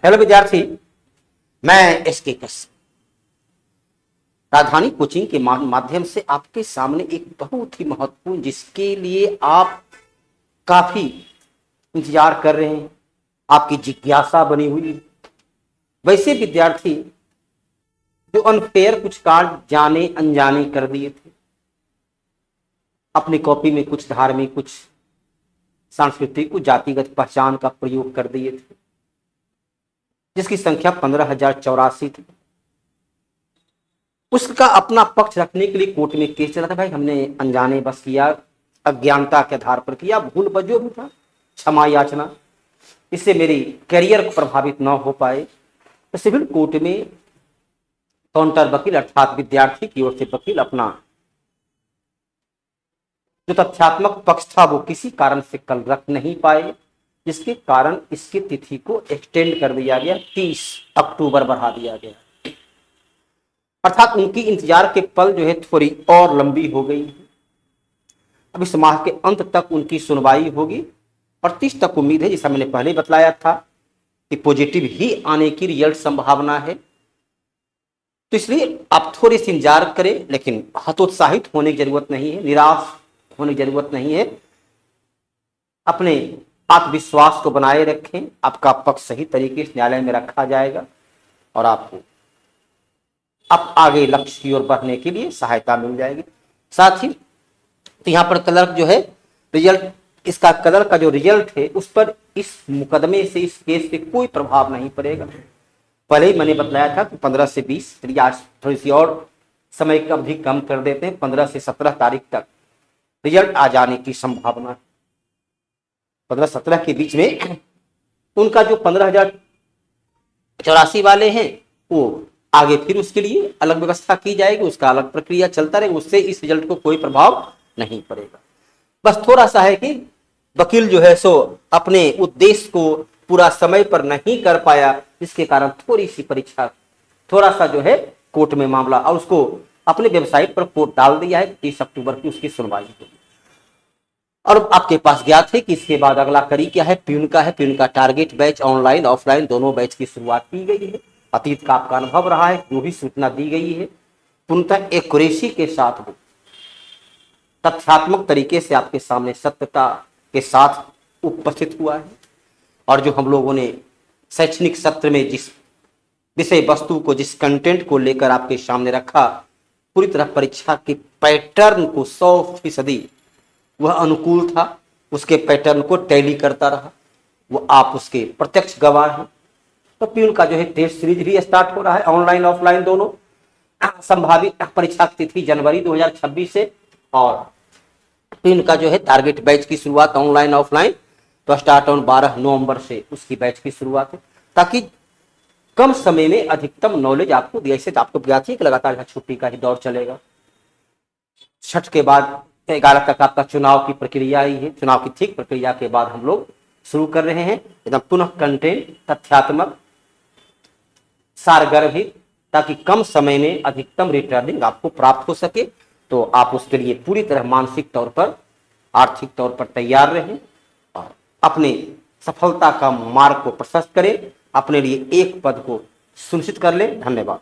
Hello विद्यार्थी, मैं SK Kashyap राजधानी कोचिंग के माध्यम से आपके सामने एक बहुत ही महत्वपूर्ण, जिसके लिए आप काफी इंतजार कर रहे हैं, आपकी जिज्ञासा बनी हुई है। वैसे विद्यार्थी जो अनफेयर कुछ कार्य जाने अनजाने कर दिए थे, अपनी कॉपी में कुछ धार्मिक, कुछ सांस्कृतिक, कुछ जातिगत पहचान का प्रयोग कर दिए थे, जिसकी संख्या 15,084 थी। उसका अपना पक्ष रखने के लिए कोर्ट में केस चला था। भाई, हमने अनजाने बस किया, अज्ञानता के आधार पर किया, भूल बजो भी था, क्षमा याचना, इससे मेरी करियर प्रभावित न हो पाए। तो सिविल कोर्ट में काउंटर वकील अर्थात विद्यार्थी की ओर से वकील अपना जो तथ्यात्मक पक्ष था वो किसी कारण से कल रख नहीं पाए, जिसके कारण इसकी तिथि को एक्सटेंड कर दिया गया, 30 अक्टूबर बढ़ा दिया गया। अर्थात उनकी इंतजार के पल जो है थोड़ी और लंबी हो गई है। अब इस माह के अंत तक उनकी सुनवाई होगी और 30 तक उम्मीद है, जैसा मैंने पहले बतलाया था कि पॉजिटिव ही आने की रियल संभावना है। तो इसलिए आप थोड़ी सी इंतजार करें, लेकिन हतोत्साहित होने की जरूरत नहीं है, निराश होने की जरूरत नहीं है। अपने आत्मविश्वास को बनाए रखें, आपका पक्ष सही तरीके से न्यायालय में रखा जाएगा और आपको अब आगे लक्ष्य की ओर बढ़ने के लिए सहायता मिल जाएगी। साथ ही तो यहाँ पर क्लर्क जो है रिजल्ट, इसका क्लर्क का जो रिजल्ट है उस पर इस मुकदमे से, इस केस से कोई प्रभाव नहीं पड़ेगा। पहले ही मैंने बताया था कि 15 से 20, आज थोड़ी सी और समय की अवधि कम कर देते हैं, 15 से 17 तारीख तक रिजल्ट आ जाने की संभावना है। 15-17 के बीच में उनका जो 15,084 वाले हैं वो आगे फिर उसके लिए अलग व्यवस्था की जाएगी, उसका अलग प्रक्रिया चलता रहेगा, उससे इस रिजल्ट को कोई प्रभाव नहीं पड़ेगा। बस थोड़ा सा है कि वकील जो है सो अपने उद्देश्य को पूरा समय पर नहीं कर पाया, जिसके कारण थोड़ी सी परीक्षा, थोड़ा सा जो है कोर्ट में मामला, और उसको अपने वेबसाइट पर कोर्ट डाल दिया है, 30 अक्टूबर की उसकी सुनवाई होगी। और आपके पास ज्ञात है कि इसके बाद अगला कड़ी क्या है, प्यून का है। प्यून का टारगेट बैच ऑनलाइन ऑफलाइन दोनों बैच की शुरुआत की गई है। अतीत का आपका अनुभव रहा है, जो भी सूचना दी गई है पूर्णतः एक्यूरेसी के साथ हो, तथ्यात्मक तरीके से आपके सामने सत्यता के साथ उपस्थित हुआ है। और जो हम लोगों ने शैक्षणिक सत्र में जिस विषय वस्तु को, जिस कंटेंट को लेकर आपके सामने रखा, पूरी तरह परीक्षा के पैटर्न को 100% वह अनुकूल था, उसके पैटर्न को टैली करता रहा, वो आप उसके प्रत्यक्ष गवाह हैं। तो प्यून का जो है टेस्ट सीरीज भी स्टार्ट हो रहा है, ऑनलाइन ऑफलाइन दोनों। संभावित परीक्षा की तिथि जनवरी 2026 से, और प्यून का जो है टारगेट बैच की शुरुआत ऑनलाइन ऑफलाइन तो स्टार्ट ऑन 12 नवंबर से उसकी बैच की शुरुआत है, ताकि कम समय में अधिकतम नॉलेज आपको दिया। इससे आपको ज्ञात है कि लगातार छुट्टी का ही दौर चलेगा। छठ के बाद 11 तक आपका चुनाव की प्रक्रिया ही है। चुनाव की ठीक प्रक्रिया के बाद हम लोग शुरू कर रहे हैं एकदम पुनः कंटेंट, तथ्यात्मक, सारगर्भित, ताकि कम समय में अधिकतम रिटर्निंग आपको प्राप्त हो सके। तो आप उसके लिए पूरी तरह मानसिक तौर पर, आर्थिक तौर पर तैयार रहें और अपने सफलता का मार्ग को प्रशस्त करें, अपने लिए एक पद को सुनिश्चित कर लें। धन्यवाद।